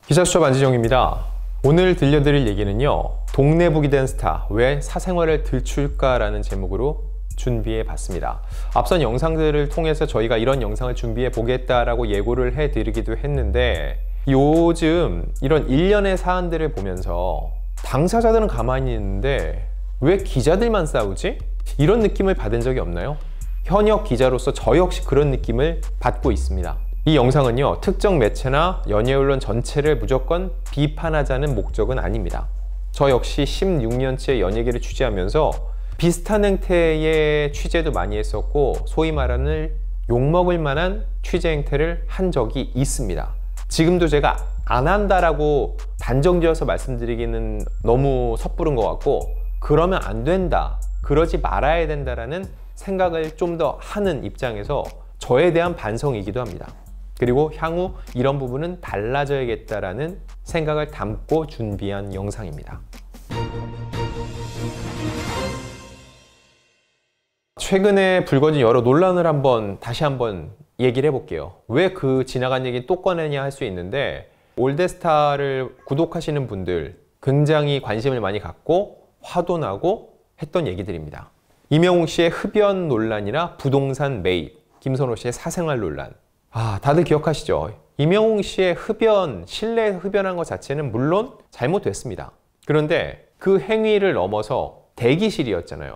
기자수첩 안지정입니다. 오늘 들려드릴 얘기는요, 동네북이 된 스타, 왜 사생활을 들출까라는 제목으로 준비해 봤습니다. 앞선 영상들을 통해서 저희가 이런 영상을 준비해 보겠다라고 예고를 해 드리기도 했는데, 요즘 이런 일련의 사안들을 보면서 당사자들은 가만히 있는데 왜 기자들만 싸우지? 이런 느낌을 받은 적이 없나요? 현역 기자로서 저 역시 그런 느낌을 받고 있습니다. 이 영상은요, 특정 매체나 연예언론 전체를 무조건 비판하자는 목적은 아닙니다. 저 역시 16년째 연예계를 취재하면서 비슷한 행태의 취재도 많이 했었고, 소위 말하는 욕먹을 만한 취재 행태를 한 적이 있습니다. 지금도 제가 안 한다라고 단정지어서 말씀드리기는 너무 섣부른 것 같고, 그러면 안 된다, 그러지 말아야 된다라는 생각을 좀 더 하는 입장에서 저에 대한 반성이기도 합니다. 그리고 향후 이런 부분은 달라져야겠다라는 생각을 담고 준비한 영상입니다. 최근에 불거진 여러 논란을 다시 한번 얘기를 해볼게요. 왜 그 지나간 얘기 또 꺼내냐 할 수 있는데, 올드스타를 구독하시는 분들 굉장히 관심을 많이 갖고 화도 나고 했던 얘기들입니다. 임영웅 씨의 흡연 논란이나 부동산 매입, 김선호 씨의 사생활 논란. 다들 기억하시죠? 임영웅 씨의 흡연, 실내에서 흡연한 것 자체는 물론 잘못됐습니다. 그런데 그 행위를 넘어서 대기실이었잖아요.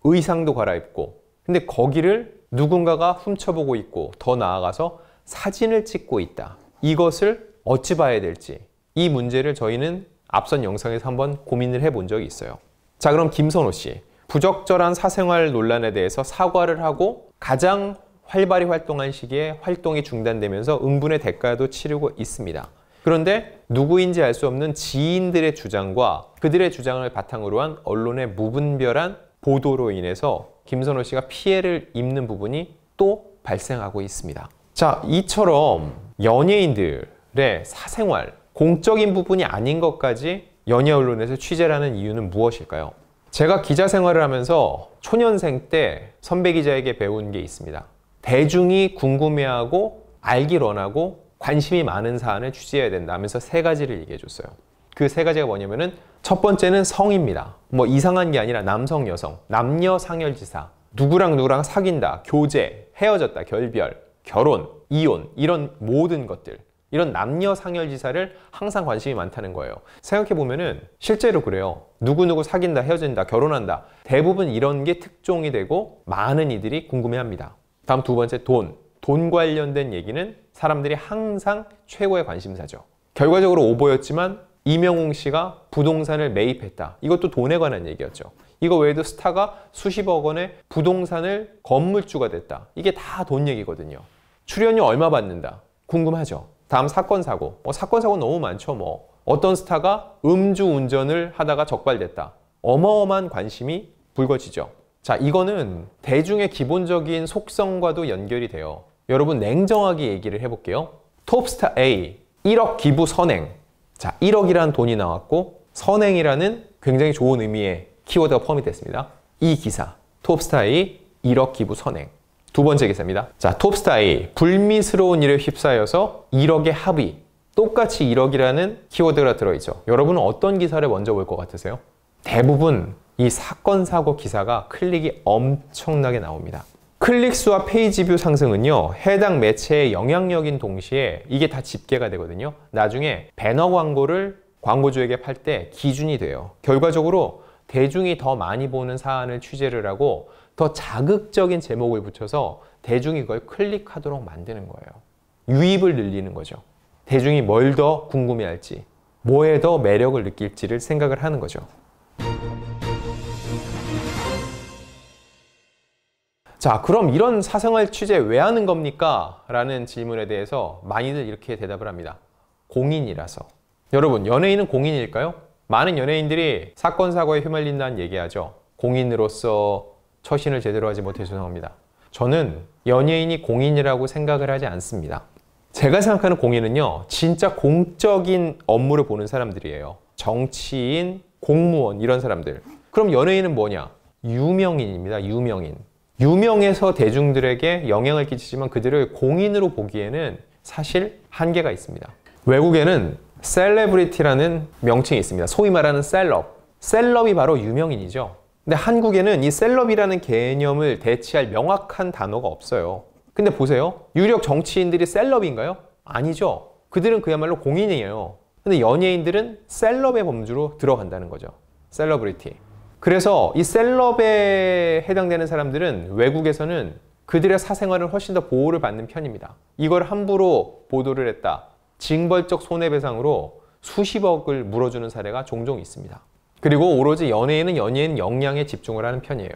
의상도 갈아입고. 근데 거기를 누군가가 훔쳐보고 있고, 더 나아가서 사진을 찍고 있다. 이것을 어찌 봐야 될지, 이 문제를 저희는 앞선 영상에서 한번 고민을 해본 적이 있어요. 자, 그럼 김선호 씨, 부적절한 사생활 논란에 대해서 사과를 하고 가장 활발히 활동한 시기에 활동이 중단되면서 응분의 대가도 치르고 있습니다. 그런데 누구인지 알 수 없는 지인들의 주장과 그들의 주장을 바탕으로 한 언론의 무분별한 보도로 인해서 김선호 씨가 피해를 입는 부분이 또 발생하고 있습니다. 자, 이처럼 연예인들의 사생활, 공적인 부분이 아닌 것까지 연예 언론에서 취재를 하는 이유는 무엇일까요? 제가 기자 생활을 하면서 초년생 때 선배 기자에게 배운 게 있습니다. 대중이 궁금해하고 알길 원하고 관심이 많은 사안을 취재해야 된다 하면서 세 가지를 얘기해 줬어요. 그 세 가지가 뭐냐면은, 첫 번째는 성입니다. 뭐 이상한 게 아니라 남성, 여성, 남녀 상열지사, 누구랑 사귄다, 교제, 헤어졌다, 결별, 결혼, 이혼, 이런 모든 것들, 이런 남녀 상열지사를 항상 관심이 많다는 거예요. 생각해보면은 실제로 그래요. 누구누구 사귄다, 헤어진다, 결혼한다, 대부분 이런 게 특종이 되고 많은 이들이 궁금해합니다. 다음 두 번째, 돈 관련된 얘기는 사람들이 항상 최고의 관심사죠. 결과적으로 오보였지만 임영웅 씨가 부동산을 매입했다. 이것도 돈에 관한 얘기였죠. 이거 외에도 스타가 수십억 원의 부동산을 건물주가 됐다. 이게 다 돈 얘기거든요. 출연료 얼마 받는다. 궁금하죠. 다음 사건 사고. 사건 사고 너무 많죠. 어떤 스타가 음주운전을 하다가 적발됐다. 어마어마한 관심이 불거지죠. 자, 이거는 대중의 기본적인 속성과도 연결이 돼요. 여러분, 냉정하게 얘기를 해볼게요. 톱스타 A 1억 기부 선행. 자, 1억이라는 돈이 나왔고 선행이라는 굉장히 좋은 의미의 키워드가 포함이 됐습니다. 이 기사, 톱스타 A 1억 기부 선행. 두 번째 기사입니다. 자, 톱스타 A 불미스러운 일에 휩싸여서 1억의 합의. 똑같이 1억이라는 키워드가 들어있죠. 여러분은 어떤 기사를 먼저 볼 것 같으세요? 대부분 이 사건 사고 기사가 클릭이 엄청나게 나옵니다. 클릭수와 페이지뷰 상승은요, 해당 매체의 영향력인 동시에 이게 다 집계가 되거든요. 나중에 배너 광고를 광고주에게 팔 때 기준이 돼요. 결과적으로 대중이 더 많이 보는 사안을 취재를 하고 더 자극적인 제목을 붙여서 대중이 그걸 클릭하도록 만드는 거예요. 유입을 늘리는 거죠. 대중이 뭘 더 궁금해할지, 뭐에 더 매력을 느낄지를 생각을 하는 거죠. 자, 그럼 이런 사생활 취재 왜 하는 겁니까? 라는 질문에 대해서 많이들 이렇게 대답을 합니다. 공인이라서. 여러분, 연예인은 공인일까요? 많은 연예인들이 사건 사고에 휘말린다는 얘기하죠. 공인으로서 처신을 제대로 하지 못해 죄송합니다. 저는 연예인이 공인이라고 생각을 하지 않습니다. 제가 생각하는 공인은요, 진짜 공적인 업무를 보는 사람들이에요. 정치인, 공무원, 이런 사람들. 그럼 연예인은 뭐냐? 유명인입니다. 유명인. 유명해서 대중들에게 영향을 끼치지만 그들을 공인으로 보기에는 사실 한계가 있습니다. 외국에는 셀레브리티라는 명칭이 있습니다. 소위 말하는 셀럽. 셀럽이 바로 유명인이죠. 근데 한국에는 이 셀럽이라는 개념을 대체할 명확한 단어가 없어요. 근데 보세요. 유력 정치인들이 셀럽인가요? 아니죠. 그들은 그야말로 공인이에요. 근데 연예인들은 셀럽의 범주로 들어간다는 거죠. 셀러브리티. 그래서 이 셀럽에 해당되는 사람들은 외국에서는 그들의 사생활을 훨씬 더 보호를 받는 편입니다. 이걸 함부로 보도를 했다. 징벌적 손해배상으로 수십억을 물어주는 사례가 종종 있습니다. 그리고 오로지 연예인은 연예인 역량에 집중을 하는 편이에요.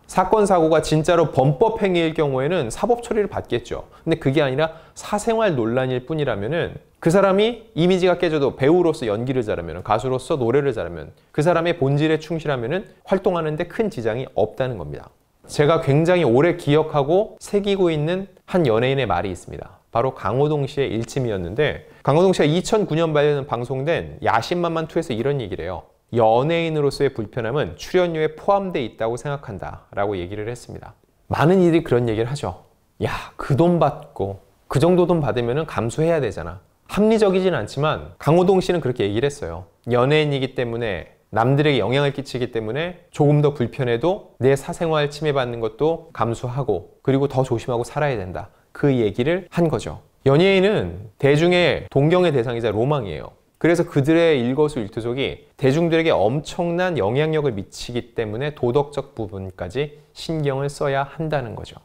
사건, 사고가 진짜로 범법 행위일 경우에는 사법 처리를 받겠죠. 근데 그게 아니라 사생활 논란일 뿐이라면은 그 사람이 이미지가 깨져도 배우로서 연기를 잘하면, 가수로서 노래를 잘하면, 그 사람의 본질에 충실하면은 활동하는데 큰 지장이 없다는 겁니다. 제가 굉장히 오래 기억하고 새기고 있는 한 연예인의 말이 있습니다. 바로 강호동 씨의 일침이었는데, 강호동 씨가 2009년 방송된 야심만만2에서 이런 얘기를 해요. 연예인으로서의 불편함은 출연료에 포함되어 있다고 생각한다 라고 얘기를 했습니다. 많은 이들이 그런 얘기를 하죠. 야, 그 돈 받고 그 정도 돈 받으면 감수해야 되잖아. 합리적이진 않지만 강호동 씨는 그렇게 얘기를 했어요. 연예인이기 때문에, 남들에게 영향을 끼치기 때문에 조금 더 불편해도 내 사생활 침해받는 것도 감수하고 그리고 더 조심하고 살아야 된다. 그 얘기를 한 거죠. 연예인은 대중의 동경의 대상이자 로망이에요. 그래서 그들의 일거수일투족이 대중들에게 엄청난 영향력을 미치기 때문에 도덕적 부분까지 신경을 써야 한다는 거죠.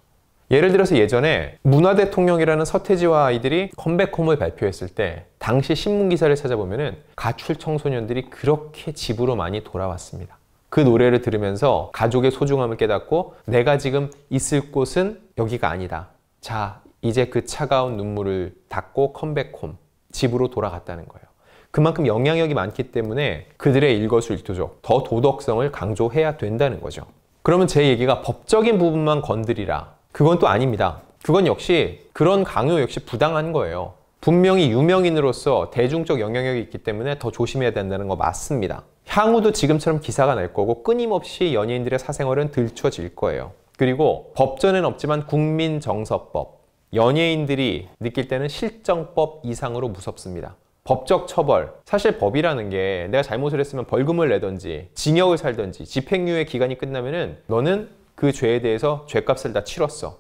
예를 들어서 예전에 문화대통령이라는 서태지와 아이들이 컴백홈을 발표했을 때 당시 신문기사를 찾아보면 가출 청소년들이 그렇게 집으로 많이 돌아왔습니다. 그 노래를 들으면서 가족의 소중함을 깨닫고 내가 지금 있을 곳은 여기가 아니다. 자, 이제 그 차가운 눈물을 닦고 컴백홈, 집으로 돌아갔다는 거예요. 그만큼 영향력이 많기 때문에 그들의 일거수일투족, 더 도덕성을 강조해야 된다는 거죠. 그러면 제 얘기가 법적인 부분만 건드리라. 그건 또 아닙니다. 그건 역시 그런 강요 역시 부당한 거예요. 분명히 유명인으로서 대중적 영향력이 있기 때문에 더 조심해야 된다는 거 맞습니다. 향후도 지금처럼 기사가 날 거고 끊임없이 연예인들의 사생활은 들춰질 거예요. 그리고 법전에는 없지만 국민정서법, 연예인들이 느낄 때는 실정법 이상으로 무섭습니다. 법적 처벌, 사실 법이라는 게 내가 잘못을 했으면 벌금을 내든지 징역을 살든지 집행유예 기간이 끝나면은 너는 그 죄에 대해서 죄값을 다 치렀어.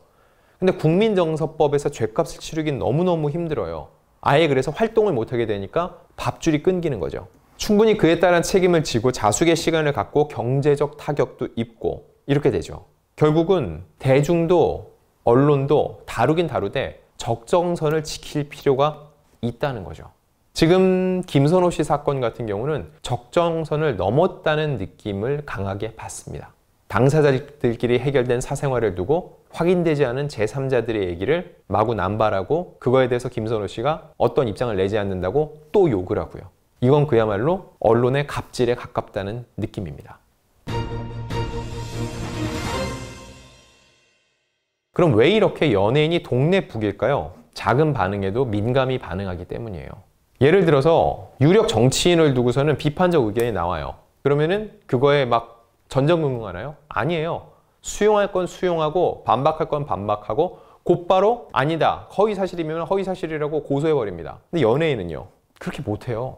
근데 국민정서법에서 죄값을 치르긴 너무너무 힘들어요. 아예 그래서 활동을 못하게 되니까 밥줄이 끊기는 거죠. 충분히 그에 따른 책임을 지고 자숙의 시간을 갖고 경제적 타격도 입고 이렇게 되죠. 결국은 대중도 언론도 다루긴 다루되 적정선을 지킬 필요가 있다는 거죠. 지금 김선호 씨 사건 같은 경우는 적정선을 넘었다는 느낌을 강하게 받습니다. 당사자들끼리 해결된 사생활을 두고 확인되지 않은 제3자들의 얘기를 마구 남발하고 그거에 대해서 김선호 씨가 어떤 입장을 내지 않는다고 또 욕을 하고요. 이건 그야말로 언론의 갑질에 가깝다는 느낌입니다. 그럼 왜 이렇게 연예인이 동네북일까요? 작은 반응에도 민감히 반응하기 때문이에요. 예를 들어서 유력 정치인을 두고서는 비판적 의견이 나와요. 그러면은 그거에 막 전전긍긍하나요? 아니에요. 수용할 건 수용하고 반박할 건 반박하고 곧바로 아니다, 허위사실이면 허위사실이라고 고소해버립니다. 근데 연예인은요, 그렇게 못해요.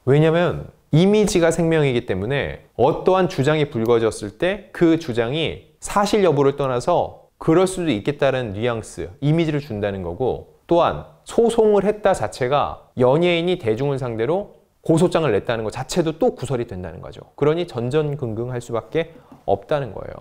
왜냐면 이미지가 생명이기 때문에 어떠한 주장이 불거졌을 때 그 주장이 사실 여부를 떠나서 그럴 수도 있겠다는 뉘앙스, 이미지를 준다는 거고, 또한 소송을 했다 자체가 연예인이 대중을 상대로 고소장을 냈다는 것 자체도 또 구설이 된다는 거죠. 그러니 전전긍긍할 수밖에 없다는 거예요.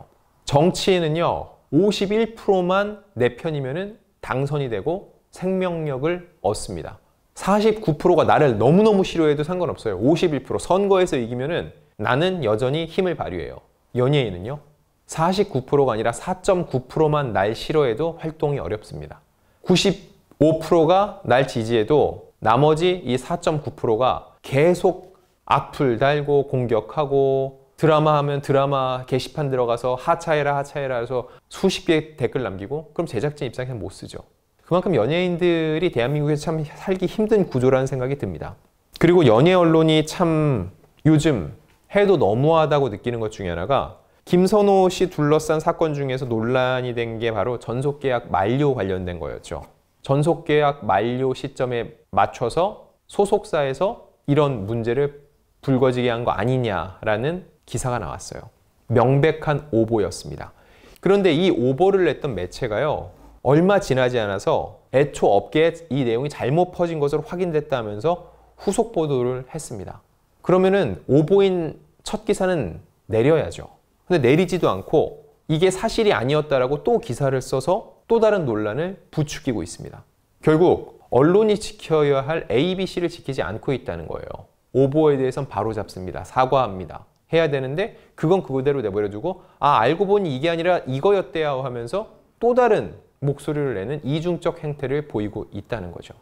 정치인은요, 51%만 내 편이면은 당선이 되고 생명력을 얻습니다. 49%가 나를 너무너무 싫어해도 상관없어요. 51% 선거에서 이기면은 나는 여전히 힘을 발휘해요. 연예인은요, 49%가 아니라 4.9%만 날 싫어해도 활동이 어렵습니다. 95%가 날 지지해도 나머지 이 4.9%가 계속 악플 달고 공격하고, 드라마 하면 드라마 게시판 들어가서 하차해라 해서 수십 개 댓글 남기고, 그럼 제작진 입장에서는 못 쓰죠. 그만큼 연예인들이 대한민국에서 참 살기 힘든 구조라는 생각이 듭니다. 그리고 연예 언론이 참 요즘 해도 너무하다고 느끼는 것 중에 하나가 김선호 씨 둘러싼 사건 중에서 논란이 된 게 바로 전속계약 만료 관련된 거였죠. 전속계약 만료 시점에 맞춰서 소속사에서 이런 문제를 불거지게 한 거 아니냐라는 기사가 나왔어요. 명백한 오보였습니다. 그런데 이 오보를 냈던 매체가요, 얼마 지나지 않아서 애초 업계에 이 내용이 잘못 퍼진 것으로 확인됐다면서 후속 보도를 했습니다. 그러면은 오보인 첫 기사는 내려야죠. 근데 내리지도 않고 이게 사실이 아니었다라고 또 기사를 써서 또 다른 논란을 부추기고 있습니다. 결국 언론이 지켜야 할 ABC를 지키지 않고 있다는 거예요. 오보에 대해서는 바로 잡습니다. 사과합니다. 해야 되는데 그건 그대로 내버려두고 알고 보니 이게 아니라 이거였대요 하면서 또 다른 목소리를 내는 이중적 행태를 보이고 있다는 거죠.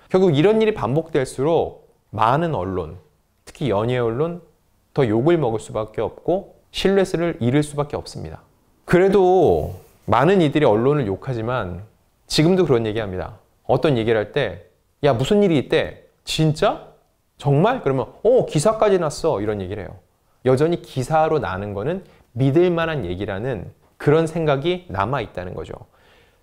결국 이런 일이 반복될수록 많은 언론, 특히 연예 언론 더 욕을 먹을 수밖에 없고 신뢰를 잃을 수밖에 없습니다. 그래도 많은 이들이 언론을 욕하지만 지금도 그런 얘기합니다. 어떤 얘기를 할 때 야 무슨 일이 있대? 진짜? 정말? 그러면 기사까지 났어 이런 얘기를 해요. 여전히 기사로 나는 거는 믿을 만한 얘기라는 그런 생각이 남아있다는 거죠.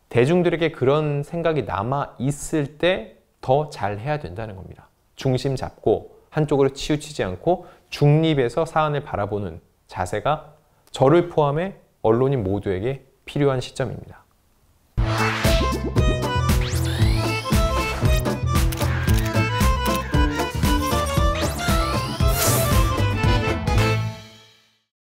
대중들에게 그런 생각이 남아있을 때 더 잘해야 된다는 겁니다. 중심 잡고 한쪽으로 치우치지 않고 중립에서 사안을 바라보는 자세가 저를 포함해 언론인 모두에게 필요한 시점입니다.